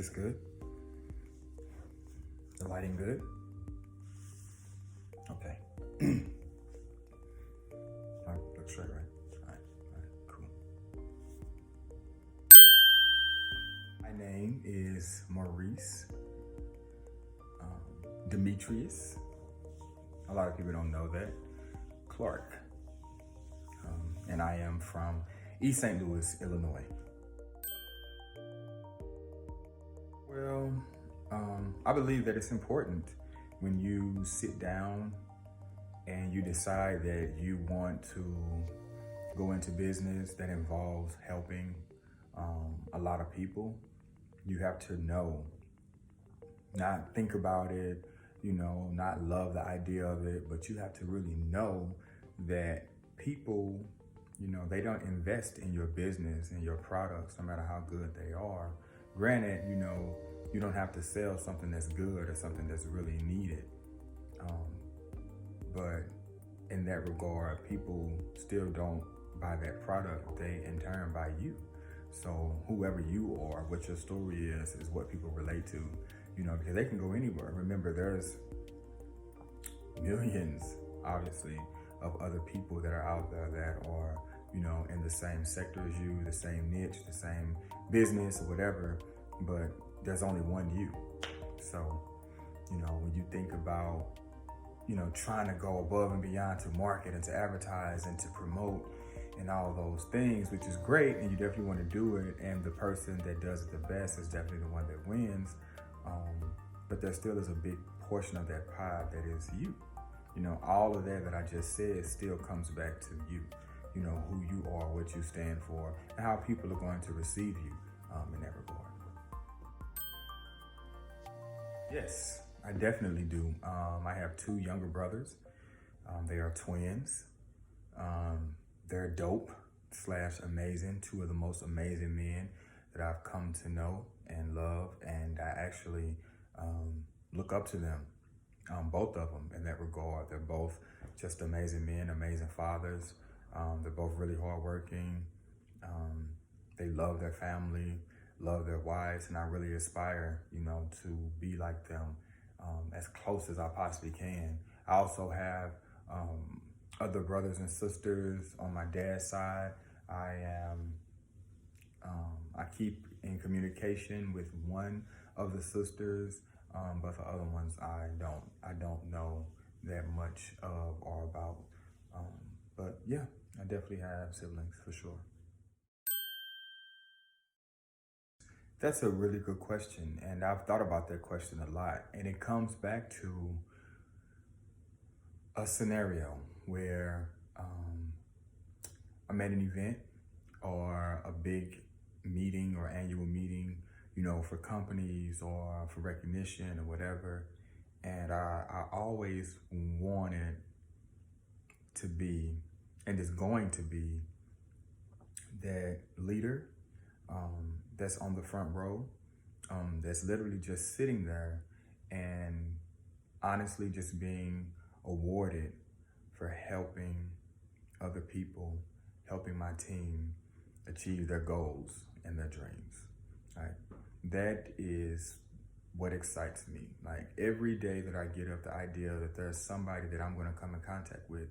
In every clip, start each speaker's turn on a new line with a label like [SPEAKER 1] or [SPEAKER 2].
[SPEAKER 1] this good? The lighting good? Okay. All right, look straight, right? All right, cool. My name is Maurice Demetrius. A lot of people don't know that. Clark. And I am from East St. Louis, Illinois. Well, I believe that it's important when you sit down and you decide that you want to go into business that involves helping a lot of people. You have to know, not think about it, not love the idea of it, but you have to really know that people, they don't invest in your business and your products, no matter how good they are. Granted, you don't have to sell something that's good or something that's really needed. But in that regard, people still don't buy that product. They in turn buy you. So whoever you are, what your story is what people relate to, because they can go anywhere. Remember, there's millions, obviously, of other people that are out there that are, in the same sector as you, the same niche, the same business or whatever, but there's only one you. So, when you think about, trying to go above and beyond to market and to advertise and to promote and all those things, which is great, and you definitely want to do it, and the person that does it the best is definitely the one that wins, but there still is a big portion of that pie that is you. All of that I just said still comes back to you, who you are, what you stand for, and how people are going to receive you in that regard. Yes, I definitely do. I have two younger brothers. They are twins. They're dope / amazing, two of the most amazing men that I've come to know and love, and I actually look up to them, both of them in that regard. They're both just amazing men, amazing fathers. They're both really hardworking. They love their family, love their wives, and I really aspire, to be like them as close as I possibly can. I also have other brothers and sisters on my dad's side. I keep in communication with one of the sisters, but the other ones I don't know that much of or about. But yeah, I definitely have siblings for sure. That's a really good question, and I've thought about that question a lot, and it comes back to a scenario where I'm at an event or a big meeting or annual meeting, for companies or for recognition or whatever, and I always wanted to be, and is going to be, that leader that's on the front row, that's literally just sitting there and honestly just being awarded for helping other people, helping my team achieve their goals and their dreams. Right? That is what excites me. Like every day that I get up, the idea that there's somebody that I'm going to come in contact with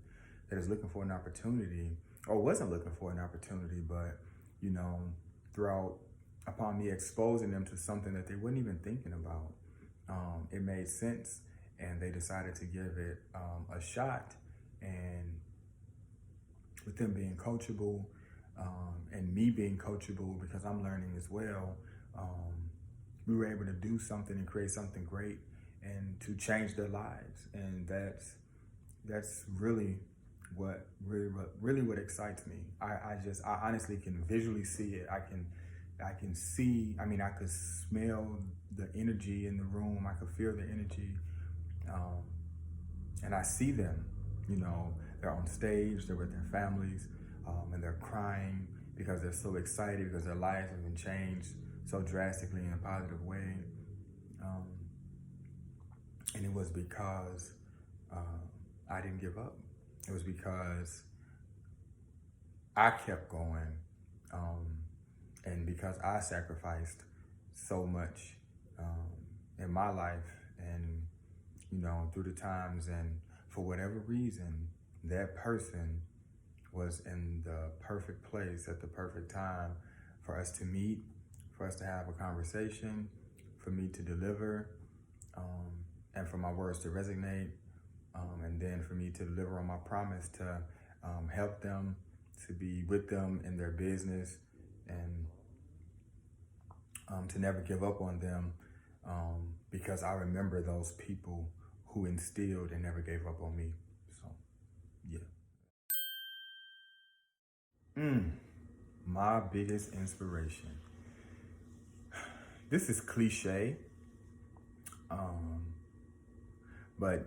[SPEAKER 1] that is looking for an opportunity, or wasn't looking for an opportunity, but throughout upon me exposing them to something that they weren't even thinking about, it made sense, and they decided to give it a shot. And with them being coachable, and me being coachable because I'm learning as well, we were able to do something and create something great and to change their lives. And that's really what excites me. I honestly can visually see it. I can see, I could smell the energy in the room. I could feel the energy. And I see them, they're on stage, they're with their families, and they're crying because they're so excited because their lives have been changed so drastically in a positive way. And it was because I didn't give up. It was because I kept going, and because I sacrificed so much in my life, and through the times, and for whatever reason, that person was in the perfect place at the perfect time for us to meet, for us to have a conversation, for me to deliver, and for my words to resonate, and then for me to deliver on my promise to help them, to be with them in their business, and to never give up on them, because I remember those people who instilled and never gave up on me. So, yeah. My biggest inspiration. This is cliche, but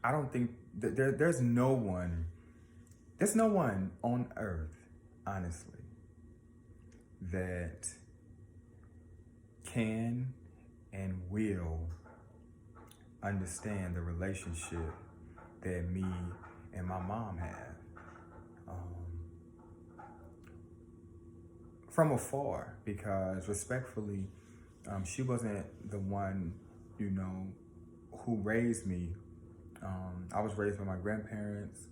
[SPEAKER 1] I don't think there's no one on earth, honestly, that can and will understand the relationship that me and my mom have. From afar, because respectfully, she wasn't the one, who raised me. I was raised by my grandparents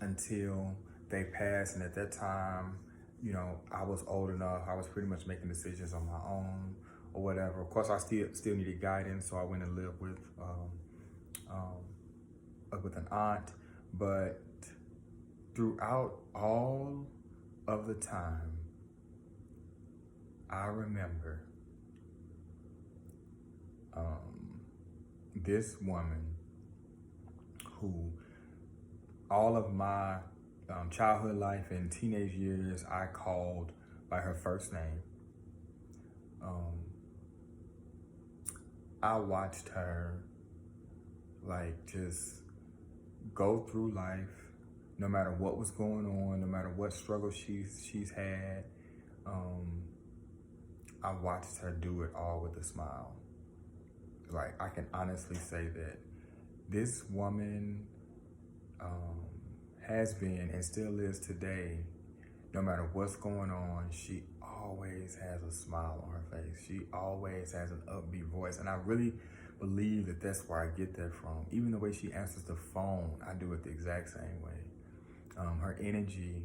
[SPEAKER 1] until they passed, and at that time, I was old enough. I was pretty much making decisions on my own or whatever. Of course, I still needed guidance, so I went and lived with an aunt. But throughout all of the time, I remember this woman who all of my childhood life and teenage years I called by her first name. I watched her just go through life, no matter what was going on, no matter what struggle she's had. I watched her do it all with a smile. I can honestly say that this woman has been and still is today, no matter what's going on, she always has a smile on her face. She always has an upbeat voice. And I really believe that that's where I get that from. Even the way she answers the phone, I do it the exact same way. Her energy,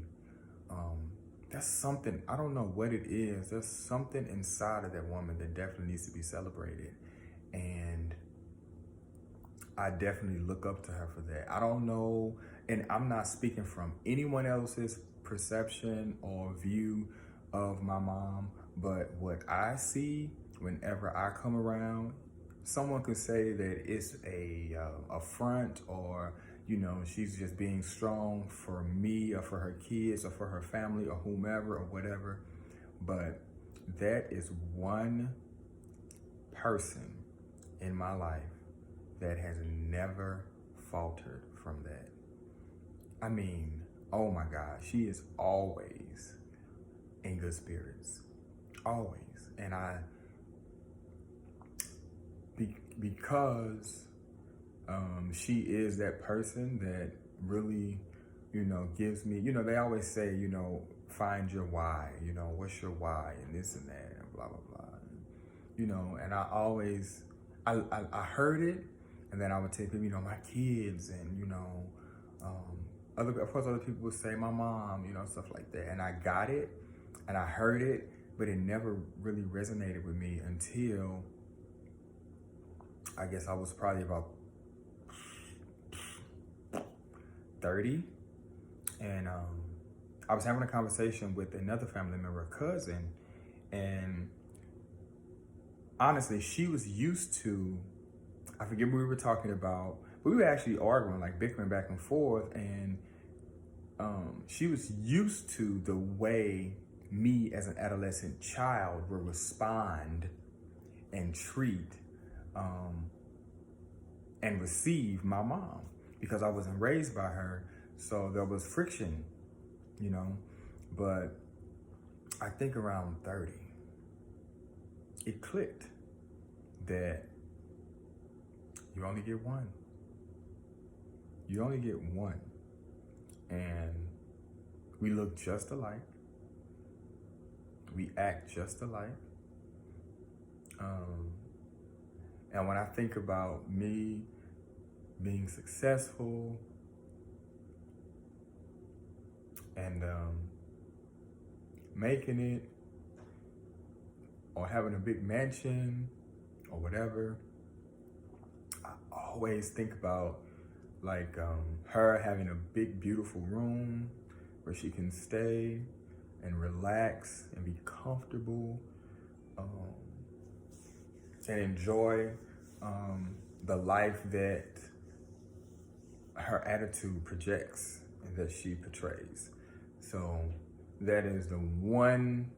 [SPEAKER 1] that's something, I don't know what it is. There's something inside of that woman that definitely needs to be celebrated. And I definitely look up to her for that. I don't know, and I'm not speaking from anyone else's perception or view of my mom, but what I see whenever I come around, someone could say that it's a front, or she's just being strong for me or for her kids or for her family or whomever or whatever. But that is one person in my life that has never faltered from that. I mean, oh my God, she is always in good spirits, always. And because she is that person that really, gives me, they always say, find your why, what's your why, and this and that, and blah, blah, blah. And I always, I heard it, and then I would tell people, my kids, and, of course, other people would say my mom, stuff like that. And I got it, and I heard it, but it never really resonated with me until I guess I was probably about 30. And I was having a conversation with another family member, a cousin, and honestly, she was used to, I forget what we were talking about, but we were actually arguing, bickering back and forth, and she was used to the way me as an adolescent child would respond and treat and receive my mom, because I wasn't raised by her, so there was friction, but I think around 30, it clicked that you only get one. You only get one. And we look just alike. We act just alike. Um, and when I think about me being successful and making it, or having a big mansion or whatever, I always think about like her having a big, beautiful room where she can stay and relax and be comfortable, um, and enjoy the life that her attitude projects and that she portrays. So that is the one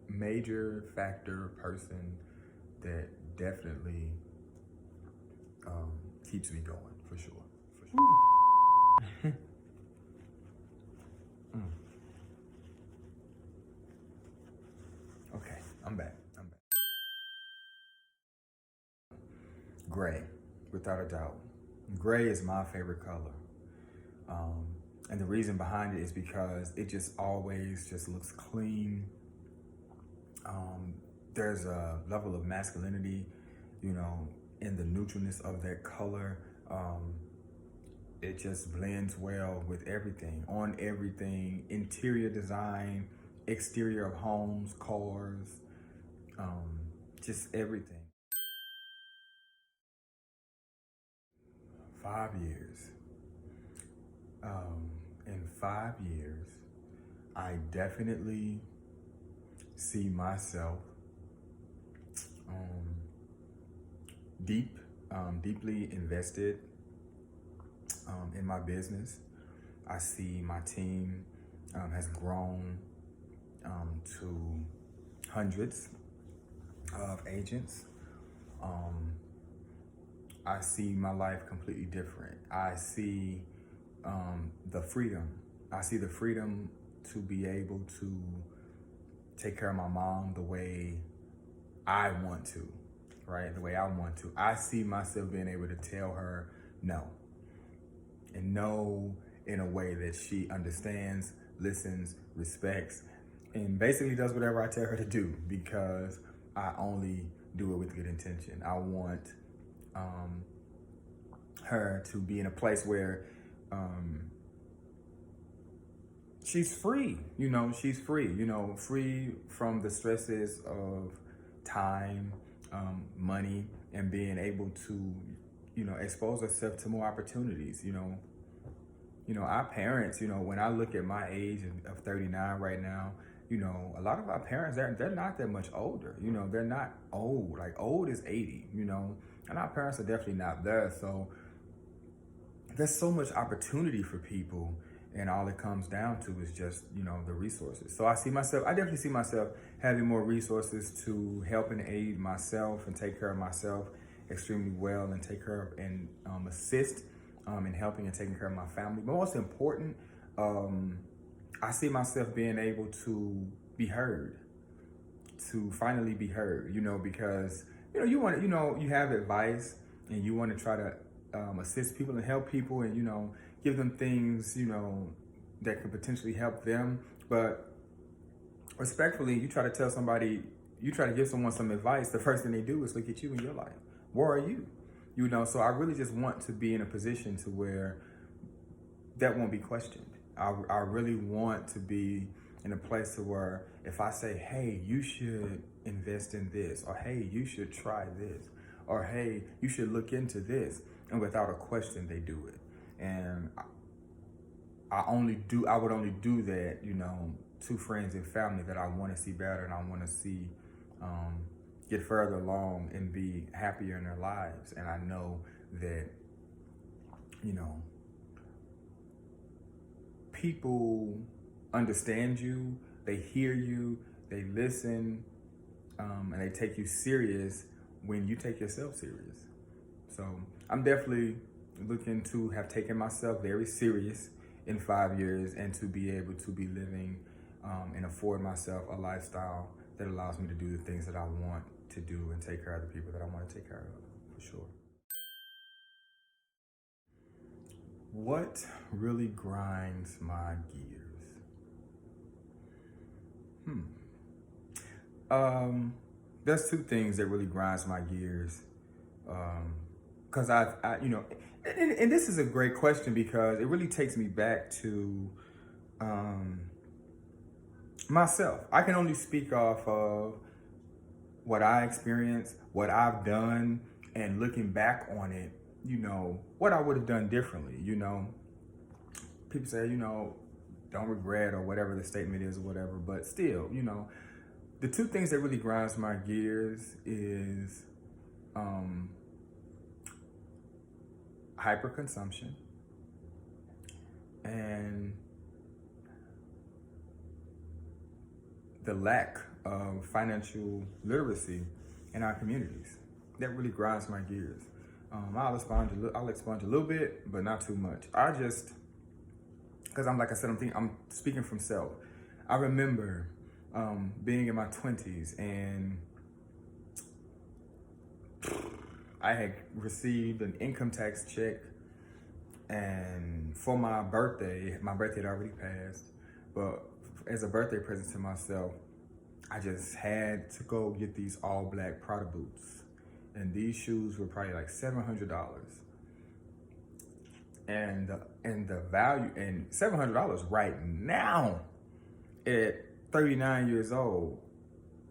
[SPEAKER 1] major factor person that definitely keeps me going, for sure. For sure. Okay, I'm back. Gray, without a doubt. Gray is my favorite color. Um, and the reason behind it is because it just always just looks clean. There's a level of masculinity, in the neutralness of that color. It just blends well with everything, on everything, interior design, exterior of homes, cars, just everything. 5 years. In 5 years, I definitely see myself um, deeply invested in my business. I see my team has grown to hundreds of agents. I see my life completely different. I see the freedom. I see the freedom to be able to take care of my mom the way I want to, right? The way I want to. I see myself being able to tell her no, and no in a way that she understands, listens, respects, and basically does whatever I tell her to do, because I only do it with good intention. I want her to be in a place where she's free. She's free. Free from the stresses of time, money, and being able to, expose herself to more opportunities. Our parents, when I look at my age of 39 right now, a lot of our parents, they're not that much older. They're not old. Like, old is 80, and our parents are definitely not there. So there's so much opportunity for people, and all it comes down to is just, the resources. So I definitely see myself having more resources to help and aid myself and take care of myself extremely well, and take care of and assist in helping and taking care of my family. But most important, I see myself being able to be heard, to finally be heard, because, you want to, you have advice and you want to try to assist people and help people, and, give them things, that could potentially help them. But respectfully, you try to tell somebody, you try to give someone some advice, the first thing they do is look at you in your life. Where are you? So I really just want to be in a position to where that won't be questioned. I really want to be in a place to where if I say, hey, you should invest in this, or hey, you should try this, or hey, you should look into this, and without a question, they do it. And I would only do that, to friends and family that I want to see better, and I want to see get further along and be happier in their lives. And I know that, people understand you, they hear you, they listen, and they take you serious when you take yourself serious. So I'm definitely looking to have taken myself very serious in 5 years, and to be able to be living and afford myself a lifestyle that allows me to do the things that I want to do and take care of the people that I want to take care of, for sure. What really grinds my gears? Um, there's two things that really grinds my gears. Because and this is a great question because it really takes me back to um, myself. I can only speak off of what I experienced, what I've done, and looking back on it, what I would have done differently. People say, don't regret or whatever the statement is or whatever, but still, the two things that really grinds my gears is um, hyperconsumption and the lack of financial literacy in our communities. That really grinds my gears. I'll expunge a little bit, but not too much. Because like I said, I'm speaking from self. I remember being in my 20s and I had received an income tax check, and for my birthday had already passed, but as a birthday present to myself, I just had to go get these all black Prada boots. And these shoes were probably like $700. And the value, and $700 right now at 39 years old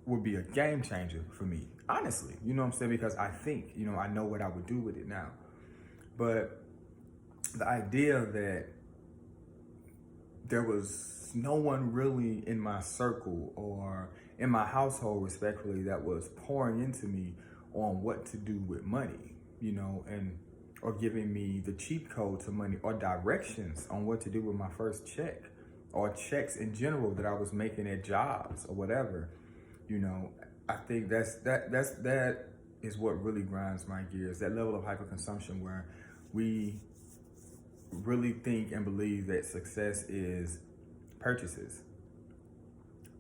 [SPEAKER 1] would be a game changer for me. Honestly, you know what I'm saying? Because I think, I know what I would do with it now. But the idea that there was no one really in my circle or in my household, respectfully, that was pouring into me on what to do with money, or giving me the cheat code to money or directions on what to do with my first check or checks in general that I was making at jobs or whatever. I think that is what really grinds my gears, that level of hyperconsumption where we really think and believe that success is purchases.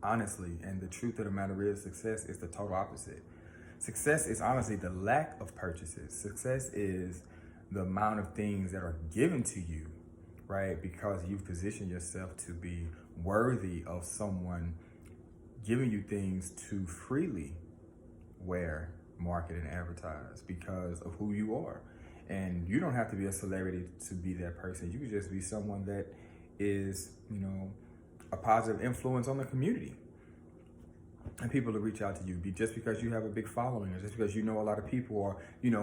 [SPEAKER 1] Honestly, and the truth of the matter is, success is the total opposite. Success is honestly the lack of purchases. Success is the amount of things that are given to you, right? Because you've positioned yourself to be worthy of someone giving you things to freely wear, market, and advertise because of who you are. And you don't have to be a celebrity to be that person. You can just be someone that is, a positive influence on the community. And people to reach out to you just because you have a big following or just because you know a lot of people, or,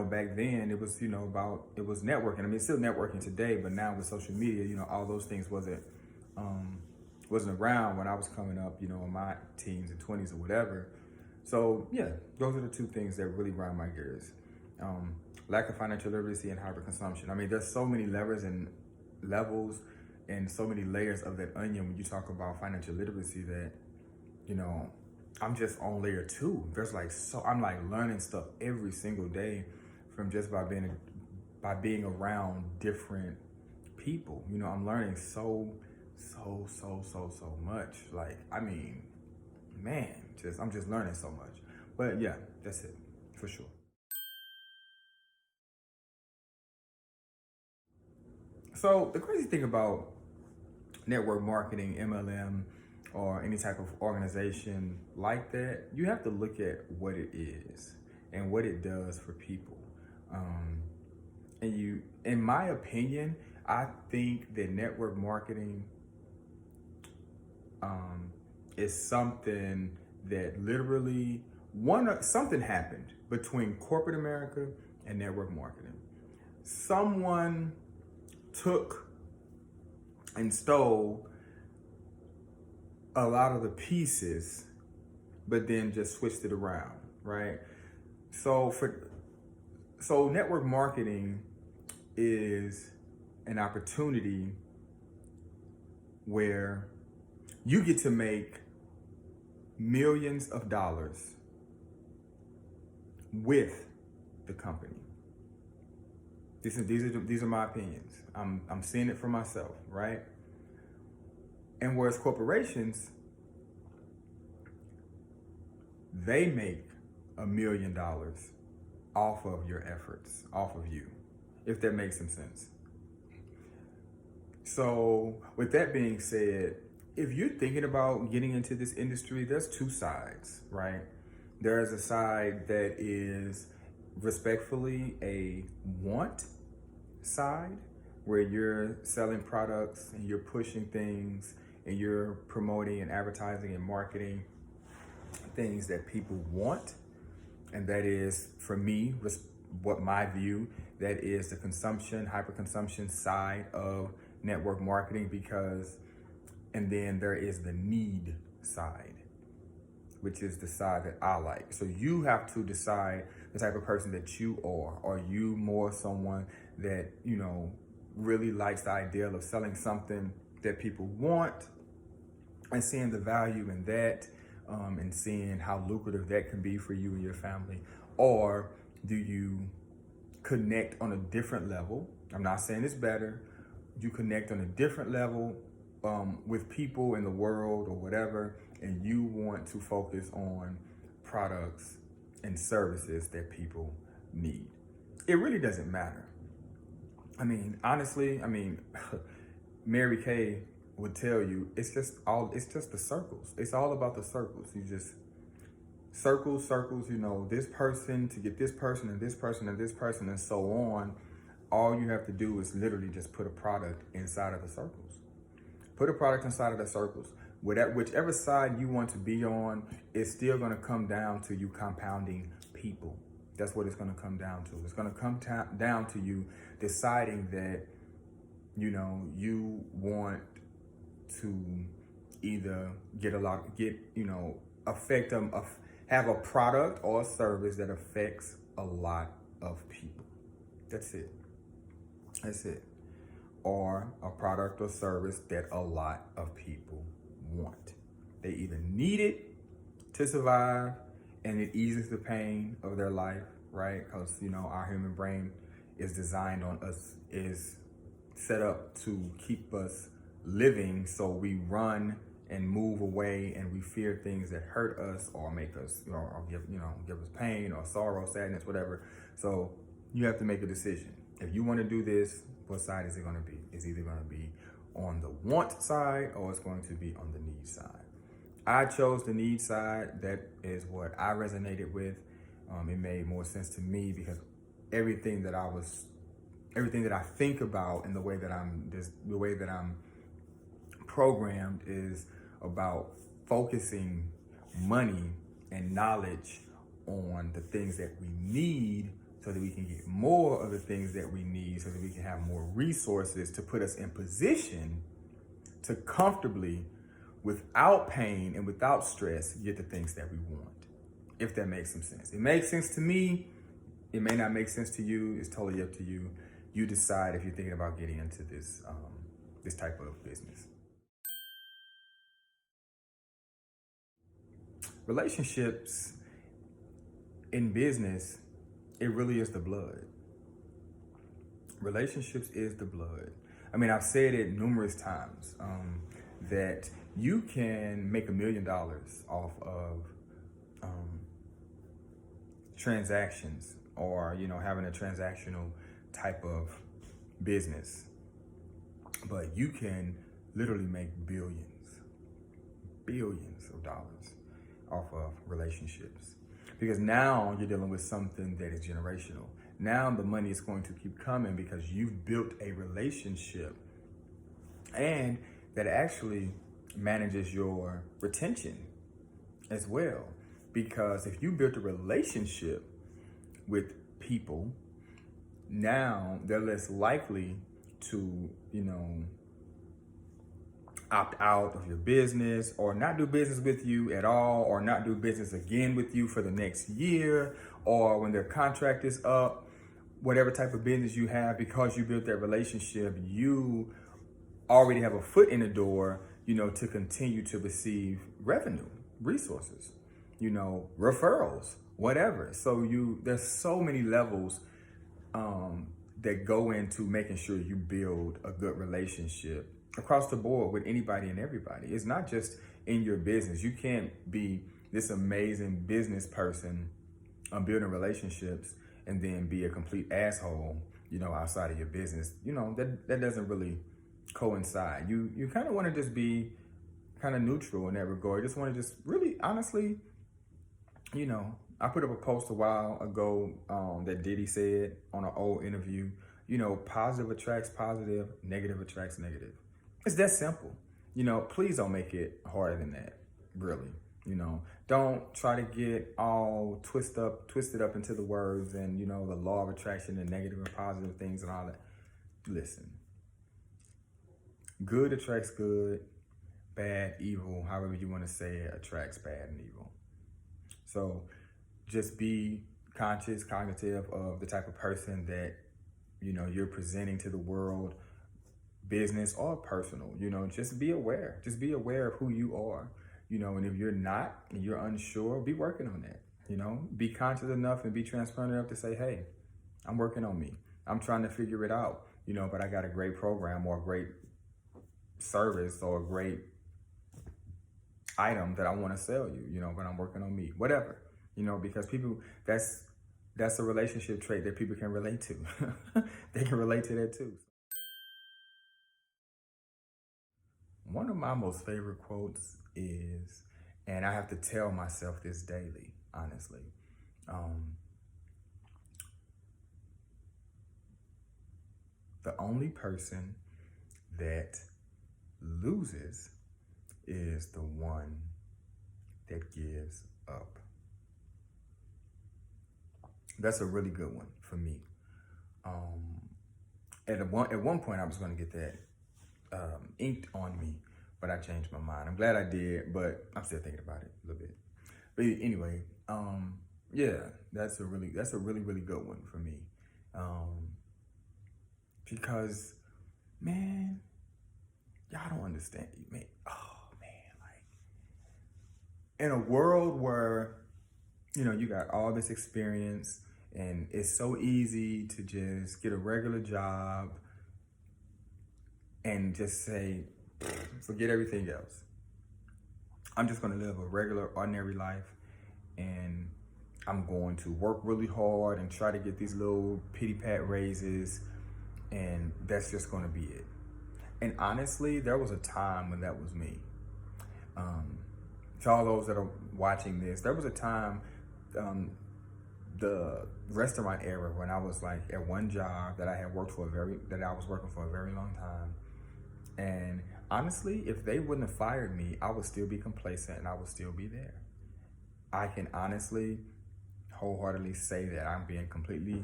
[SPEAKER 1] back then it was, it was networking. I mean, it's still networking today, but now with social media, all those things wasn't around when I was coming up, in my teens and 20s or whatever. So yeah, those are the two things that really grind my gears. Lack of financial literacy and hyperconsumption. I mean, there's so many levers and levels and so many layers of that onion when you talk about financial literacy that, I'm just on layer 2. There's I'm like learning stuff every single day from just by being around different people. I'm learning so much. I'm just learning so much. But yeah, that's it for sure. So the crazy thing about network marketing, MLM, or any type of organization like that, you have to look at what it is and what it does for people. In my opinion, I think that network marketing is something that literally something happened between corporate America and network marketing. Someone took and stole a lot of the pieces, but then just switched it around, right? So network marketing is an opportunity where you get to make millions of dollars with the company. These are my opinions. I'm seeing it for myself, right? And whereas corporations, they make $1 million off of your efforts, off of you, if that makes some sense. So with that being said, if you're thinking about getting into this industry, there's two sides, right? There's a side that is respectfully a want side, where you're selling products and you're pushing things and you're promoting and advertising and marketing things that people want. And that is, for me, what my view, that is the consumption, hyperconsumption side of network marketing. And then there is the need side, which is the side that I like. So you have to decide the type of person that you are. Are you more someone that, really likes the ideal of selling something that people want and seeing the value in that, and seeing how lucrative that can be for you and your family? Or do you connect on a different level? I'm not saying it's better. You connect on a different level with people in the world or whatever, and you want to focus on products and services that people need. It really doesn't matter. Honestly, Mary Kay would tell you it's just the circles. It's all about the circles. You just circles, this person to get this person and this person and this person and so on. All you have to do is literally just put a product inside of the circles. Put a product inside of the circles. Whichever side you want to be on, it's still going to come down to you compounding people. That's what it's going to come down to. It's going to come down to you deciding that, you want to either have a product or a service that affects a lot of people. That's it. Or a product or service that a lot of people want. They either need it to survive, and it eases the pain of their life, right? Because, our human brain is designed is set up to keep us living. So we run and move away, and we fear things that hurt us or make us, or give us pain or sorrow, sadness, whatever. So you have to make a decision. If you want to do this, what side is it going to be? It's either going to be on the want side or it's going to be on the need side. I chose the need side. That is what I resonated with. It made more sense to me because everything that I think about and the way that I'm programmed is about focusing money and knowledge on the things that we need, so that we can get more of the things that we need, so that we can have more resources to put us in position to comfortably, without pain and without stress, get the things that we want. If that makes some sense. It makes sense to me. It may not make sense to you. It's totally up to you. You decide if you're thinking about getting into this type of business. Relationships in business, it really is the blood. Relationships is the blood. I've said it numerous times, that you can make $1 million off of transactions, or having a transactional type of business, but you can literally make billions of dollars off of relationships, because now you're dealing with something that is generational. Now the money is going to keep coming because you've built a relationship, and that actually manages your retention as well. Because if you built a relationship with people, now they're less likely to, opt out of your business, or not do business with you at all, or not do business again with you for the next year, or when their contract is up. Whatever type of business you have, because you built that relationship, you already have a foot in the door, to continue to receive revenue, resources, referrals, whatever. So there's so many levels that go into making sure you build a good relationship across the board with anybody and everybody. It's not just in your business. You can't be this amazing business person building relationships and then be a complete asshole, outside of your business. That doesn't really coincide. You kind of want to just be kind of neutral in that regard. I just want to just really honestly, I put up a post a while ago that Diddy said on an old interview, positive attracts positive, negative attracts negative. It's that simple. Please don't make it harder than that, really. Don't try to get all twisted up into the words and, the law of attraction and negative and positive things and all that. Listen, good attracts good, bad, evil, however you want to say it, attracts bad and evil. So just be conscious, cognitive of the type of person that, you're presenting to the world, business or personal. Just be aware. Just be aware of who you are. And if you're not and you're unsure, be working on that. Be conscious enough and be transparent enough to say, hey, I'm working on me. I'm trying to figure it out, but I got a great program or a great service or a great item that I want to sell you, but I'm working on me, whatever, because people, that's a relationship trait that people can relate to. They can relate to that too. One of my most favorite quotes is, and I have to tell myself this daily, honestly. The only person that loses is the one that gives up. That's a really good one for me. At one point, I was going to get that inked on me, but I changed my mind. I'm glad I did, but I'm still thinking about it a little bit. But anyway, yeah, that's a really good one for me. Because, man, y'all don't understand, man. Oh man, like in a world where, you got all this experience and it's so easy to just get a regular job and just say, forget everything else. I'm just going to live a regular, ordinary life, and I'm going to work really hard and try to get these little pity-pat raises, and that's just going to be it. And honestly, there was a time when that was me. To all those that are watching this, there was a time, the restaurant era, when I was like at one job that I had worked for that I was working for a very long time. And honestly, if they wouldn't have fired me, I would still be complacent and I would still be there. I can honestly, wholeheartedly say that I'm being completely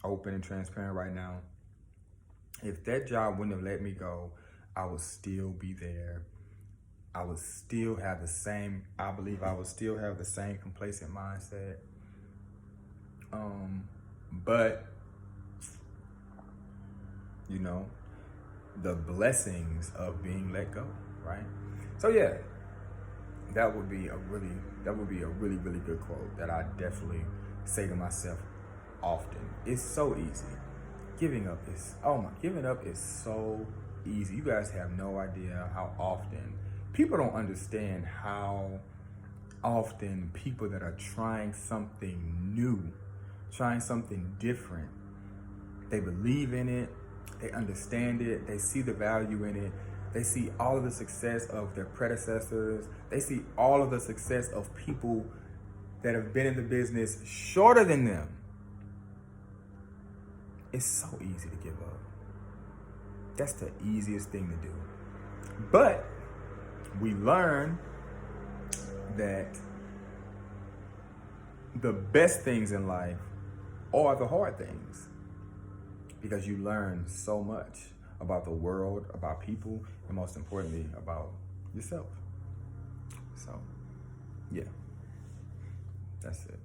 [SPEAKER 1] open and transparent right now. If that job wouldn't have let me go, I would still be there. I would still have the same, I believe I would still have the same complacent mindset. But, the blessings of being let go, right? So yeah, that would be a really good quote that I definitely say to myself often. It's so easy. Giving up is so easy. You guys have no idea how often people don't understand how often people that are trying something new, trying something different, they believe in it, they understand it, they see the value in it, they see all of the success of their predecessors, they see all of the success of people that have been in the business shorter than them. It's so easy to give up. That's the easiest thing to do. But we learn that the best things in life are the hard things, because you learn so much about the world, about people, and most importantly, about yourself. So, yeah, that's it.